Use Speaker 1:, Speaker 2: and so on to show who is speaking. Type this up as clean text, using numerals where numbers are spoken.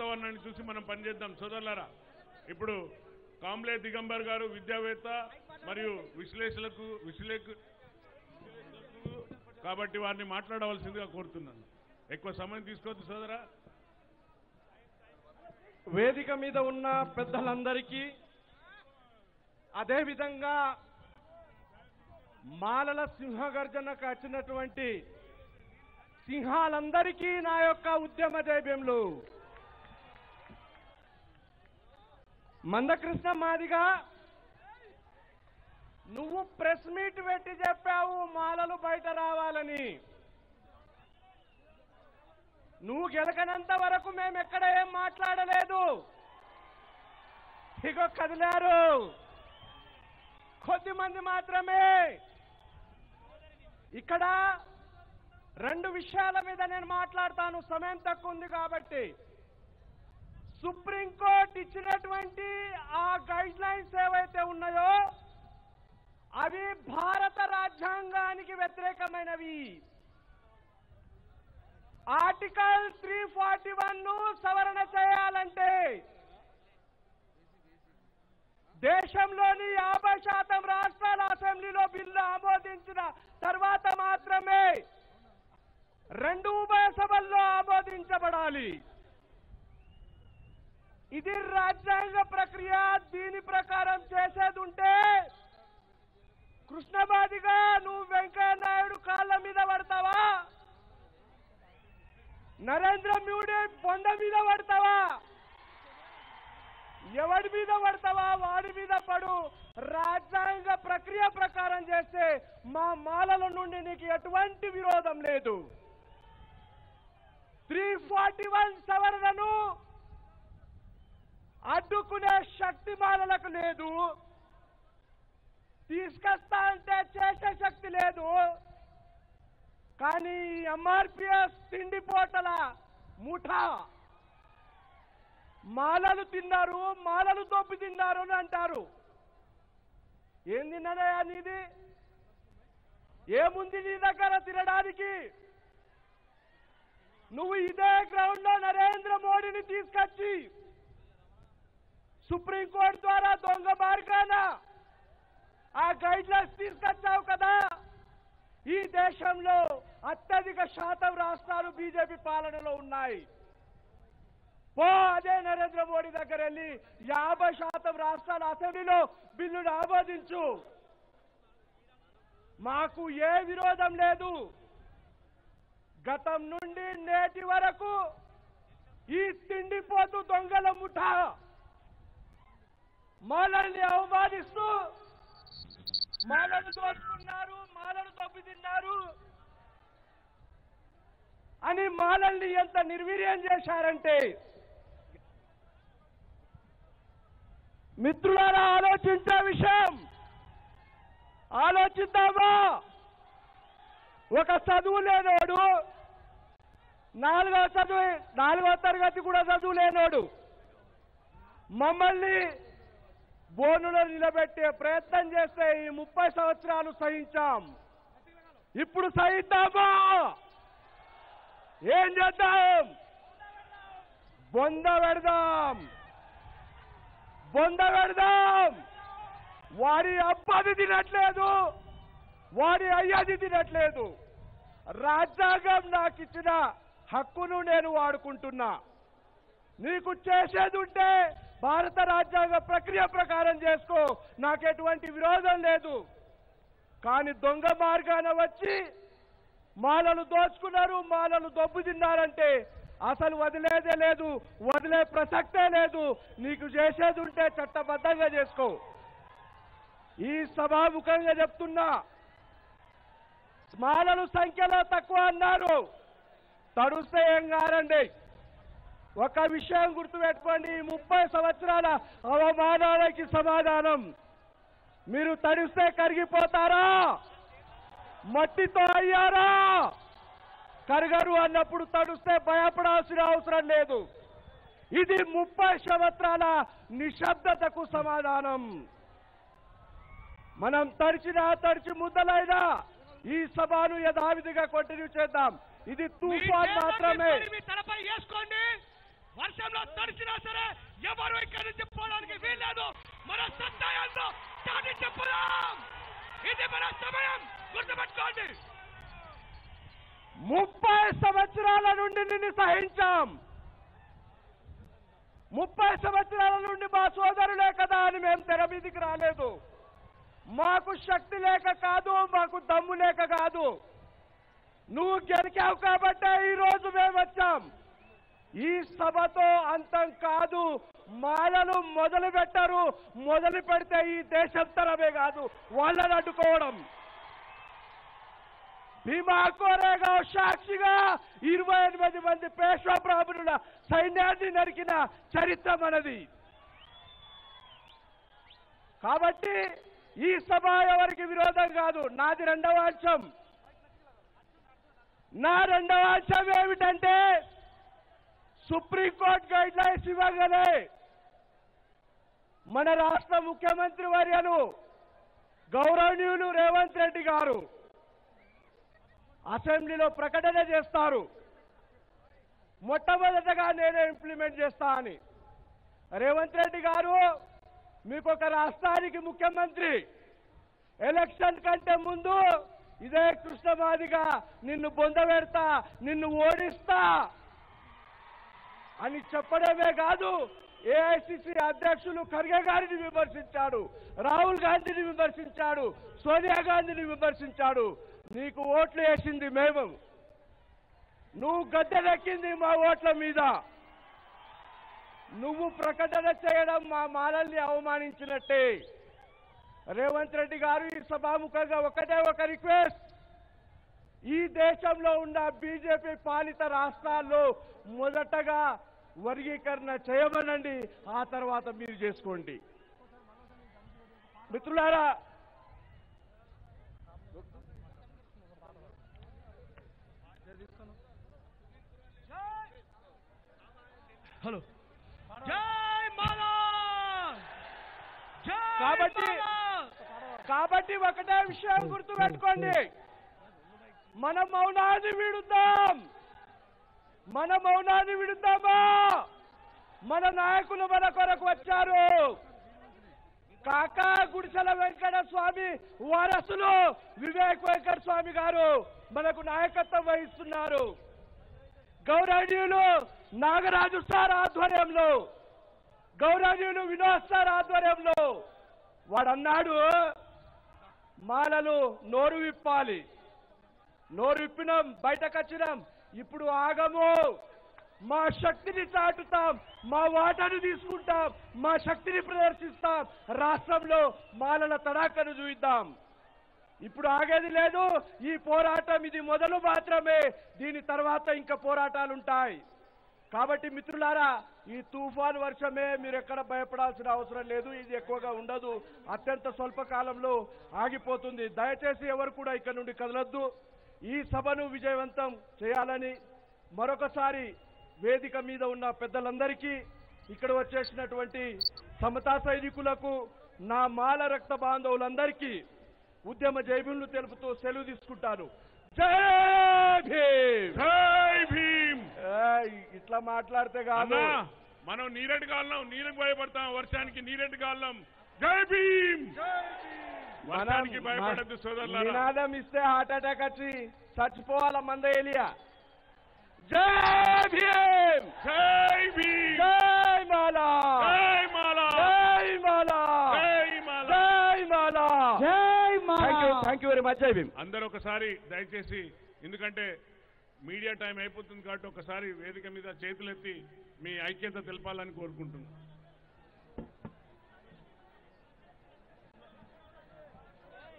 Speaker 1: వాతావరణాన్ని చూసి మనం పనిచేద్దాం సోదరులారా. ఇప్పుడు కాంబ్లే దిగంబర్ గారు విద్యావేత్త మరియు విశ్లేషకులు కాబట్టి వారిని మాట్లాడవలసిందిగా కోరుతున్నాను. ఎక్కువ సమయం తీసుకోవద్దు సోదరా.
Speaker 2: వేదిక మీద ఉన్న పెద్దలందరికీ, అదేవిధంగా మాలల సింహగర్జనకు వచ్చినటువంటి సింహాలందరికీ నా యొక్క ఉద్యమ జైభ్యములు. మందకృష్ణ మాదిగా నువ్వు ప్రెస్ మీట్ పెట్టి చెప్పావు మాలలు బయట రావాలని. నువ్వు గెలకనంత వరకు మేము ఎక్కడ ఏం మాట్లాడలేదు. ఇగో కదిలారు కొద్దిమంది మాత్రమే. ఇక్కడ రెండు విషయాల మీద నేను మాట్లాడతాను, సమయం తక్కువ ఉంది కాబట్టి. సుప్రీంకోర్టు ఇచ్చినటువంటి ఆ గైడ్ లైన్స్ ఏవైతే ఉన్నాయో అవి భారత రాజ్యాంగానికి వ్యతిరేకమైనవి. ఆర్టికల్ 341ను సవరణ చేయాలంటే దేశంలోని 50% రాష్ట్రాల అసెంబ్లీలో బిల్లు ఆమోదించిన తర్వాత మాత్రమే 2 ఉభయ సభల్లో ఆమోదించబడాలి. ఇది రాజ్యాంగ ప్రక్రియ. దీని ప్రకారం చేసేది ఉంటే కృష్ణబాదిగా నువ్వు వెంకయ్య నాయుడు కాళ్ళ మీద పడతావా, నరేంద్ర మోడీ బొంద మీద పడతావా, ఎవడి మీద పడతావా వాడి మీద పడు. రాజ్యాంగ ప్రక్రియ ప్రకారం చేస్తే మా మాలల నుండి నీకు ఎటువంటి విరోధం లేదు. 341 సవరణను అడ్డుకునే శక్తి మాలలకు లేదు. తీసుకొస్తా అంటే చేసే శక్తి లేదు. కానీ ఎంఆర్పిఎస్ తిండిపోటల ముఠా మాలలు తిన్నారు, మాలలు దొబ్బి తిన్నారు అని అంటారు. ఏం తిన్నదయా నీది? ఏముంది నీ దగ్గర తినడానికి? నువ్వు ఇదే గ్రౌండ్ లో నరేంద్ర మోడీని తీసుకొచ్చి సుప్రీంకోర్టు ద్వారా దొంగ మార్గాన ఆ గైడ్ లైన్స్ తీసుకొచ్చావు కదా. ఈ దేశంలో అత్యధిక శాతం రాష్ట్రాలు బీజేపీ పాలనలో ఉన్నాయి. అదే నరేంద్ర మోడీ దగ్గర వెళ్ళి 50% రాష్ట్రాల అసెంబ్లీలో బిల్లును ఆమోదించు. మాకు ఏ విరోధం లేదు. గతం నుండి నేటి వరకు ఈ తిండిపోతూ దొంగల ముఠా మాలల్ని అవమానిస్తూ మాలను దోచుకున్నారు, మాలను దొబ్బి తిన్నారు అని మాలల్ని ఎంత నిర్వీర్యం చేశారంటే, మిత్రులారా ఆలోచించే విషయం ఆలోచిద్దామా? ఒక చదువు లేనోడు, 4వ తరగతి కూడా చదువు లేనోడు మమ్మల్ని బోనులో నిలబెట్టే ప్రయత్నం చేస్తే ఈ 30 సంవత్సరాలు సహించాం. ఇప్పుడు సహిద్దామా? ఏం చేద్దాం? బొంద పెడదాం. వాడి అబ్బది తినట్లేదు, వాడి అయ్యది తినట్లేదు. రాజ్యాంగం నాకు ఇచ్చిన హక్కును నేను వాడుకుంటున్నా. నీకు చేసేది ఉంటే భారత రాజ్యాంగ ప్రక్రియ ప్రకారం చేసుకో, నాకు ఎటువంటి విరోధం లేదు. కానీ దొంగ మార్గాన వచ్చి మాలలు దోచుకున్నారు, మాలలు దొబ్బు తిన్నారంటే అసలు వదిలేదే లేదు, వదిలే ప్రసక్తే లేదు. నీకు చేసేది ఉంటే చట్టబద్ధంగా చేసుకో. ఈ సభాముఖంగా చెప్తున్నా, మాలలు సంఖ్యలో తక్కువ అన్నారు, తడుస్తే ఏం కారండి. ఒక విషయం గుర్తుపెట్టుకోండి, 30 సంవత్సరాల అవమానాలకి సమాధానం. మీరు తడిస్తే కరిగిపోతారా? మట్టితో అయ్యారా? కరగరు అన్నప్పుడు తడుస్తే భయపడాల్సిన అవసరం లేదు. ఇది 30 సంవత్సరాల నిశ్శబ్దతకు సమాధానం. మనం తడిచి ముద్దలైనా ఈ సభను యథావిధిగా కంటిన్యూ చేద్దాం. ఇది తుఫాన్ మాత్రమే. వర్షంలో తడిచినా సరే ఎవరు ఇక్కడి నుంచి పోవడానికి వీల్లేదు. మన సత్తాయంతో చాటి చెప్పుదాం. ఇది మన సమయం, గుర్తుపెట్టుకోండి. 30 సంవత్సరాల నుండి నిన్ను సహించాం. 30 సంవత్సరాల నుండి మా సోదరులే కదా అని మేము తెర మీదికి రాలేదు. మాకు శక్తి లేక కాదు, మాకు దమ్ము లేక కాదు. నువ్వు గెలికావు కాబట్టే ఈ రోజు మేము వచ్చాం. ఈ సభతో అంతం కాదు. మాలలు మొదలు పెట్టరు, మొదలు పెడితే ఈ దేశం తరమే కాదు వాళ్ళని అడ్డుకోవడం. భీమా కోరేగావ్ సాక్షిగా 28 మంది పేష్వా బ్రాహ్మణుల సైన్యాన్ని నరికిన చరిత్ర మనది. కాబట్టి ఈ సభ ఎవరికి విరోధం కాదు. నాది రెండవ అంశం. నా రెండవ అంశం ఏమిటంటే సుప్రీంకోర్టు గైడ్ లైన్స్ ఇవ్వగానే మన రాష్ట్ర ముఖ్యమంత్రి వర్యులు గౌరవనీయులు రేవంత్ రెడ్డి గారు అసెంబ్లీలో ప్రకటన చేస్తారు. మొట్టమొదటగా నేనే ఇంప్లిమెంట్ చేస్తా అని. రేవంత్ రెడ్డి గారు మీకు ఒక రాష్ట్రానికి ముఖ్యమంత్రి. ఎలక్షన్ కంటే ముందు ఇదే కృష్ణమాదిగా నిన్ను బొందబెడతా, నిన్ను ఓడిస్తా అని చెప్పడమే కాదు, ఏఐసిసి అధ్యక్షులు ఖర్గే గారిని విమర్శించాడు, రాహుల్ గాంధీని విమర్శించాడు, సోనియా గాంధీని విమర్శించాడు. నీకు ఓట్లు వేసింది మేము, నువ్వు గద్దెనెక్కింది మా ఓట్ల మీద. నువ్వు ప్రకటన చేయడం మా మాలల్ని అవమానించినట్టే. రేవంత్ రెడ్డి గారు ఈ సభాముఖంగా ఒకటే ఒక రిక్వెస్ట్. ఈ దేశంలో ఉన్న బీజేపీ పాలిత రాష్ట్రాల్లో మొదటగా వర్గీకరణ చేయమనండి, ఆ తర్వాత మీరు చేసుకోండి. మిత్రులారా, హలో, జై మాలా. కాబట్టి ఒకటే విషయం గుర్తుపెట్టుకోండి, మన మౌనాన్ని విడుద్దాం. మన మౌనాన్ని విడుద్దామా? మన నాయకులు మన కొరకు వచ్చారు. కాకా గుడిసెల వెంకట స్వామి వారసులు వివేక్ వెంకట స్వామి గారు మనకు నాయకత్వం వహిస్తున్నారు. గౌరవనీయులు నాగరాజు సార్ ఆధ్వర్యంలో, గౌరవనీయులు వినోద్ సార్ ఆధ్వర్యంలో వాడన్నాడు, మాలలు నోరు విప్పాలి. నోరు విప్పినాం, బయటకు వచ్చినాం. ఇప్పుడు ఆగము, మా శక్తిని చాటుతాం, మా వాటాను తీసుకుంటాం, మా శక్తిని ప్రదర్శిస్తాం. రాష్ట్రంలో మాలల తడాకను చూద్దాం. ఇప్పుడు ఆగేది లేదు. ఈ పోరాటం ఇది మొదలు మాత్రమే. దీని తర్వాత ఇంకా పోరాటాలుంటాయి. కాబట్టి మిత్రులారా, ఈ తుఫాను వర్షమే, మీరు ఎక్కడ భయపడాల్సిన అవసరం లేదు. ఇది ఎక్కువగా ఉండదు, అత్యంత స్వల్ప కాలంలో ఆగిపోతుంది. దయచేసి ఎవరు కూడా ఇక్కడ నుండి కదలొద్దు. ఈ సభను విజయవంతం చేయాలని మరొకసారి వేదిక మీద ఉన్న పెద్దలందరికీ, ఇక్కడ వచ్చేసినటువంటి సమతా సైనికులకు, నా మాల రక్త బాంధవులందరికీ ఉద్యమ జైభీములు తెలుపుతూ సెలవు తీసుకుంటాను. జై భీమ్,
Speaker 1: జై భీమ్.
Speaker 2: ఇట్లా మాట్లాడితే కాదు.
Speaker 1: మనం నీరెడ్డి కాలం, నీరుకు భయపడతాం, వర్షానికి నీరెడ్డి కాలం. జై భీమ్. వర్షానికి భయపడద్దు సోదరులారా.
Speaker 2: నినాదం ఇస్తే హార్ట్ అటాక్ వచ్చి చచ్చిపోవాల మంద ఏలియా. జై భీమ్,
Speaker 1: జై భీమ్,
Speaker 2: జై మాలా,
Speaker 1: జై మాలా,
Speaker 2: జై మాలా,
Speaker 1: జై మాలా,
Speaker 2: జై మాలా, జై మాలా. Thank you very much. జై భీమ్.
Speaker 1: అందరూ ఒకసారి దయచేసి, ఎందుకంటే మీడియా టైం అయిపోతుంది కాబట్టి ఒకసారి వేదిక మీద చేతులెత్తి మీ ఐక్యత తెలపాలని కోరుకుంటున్నాను.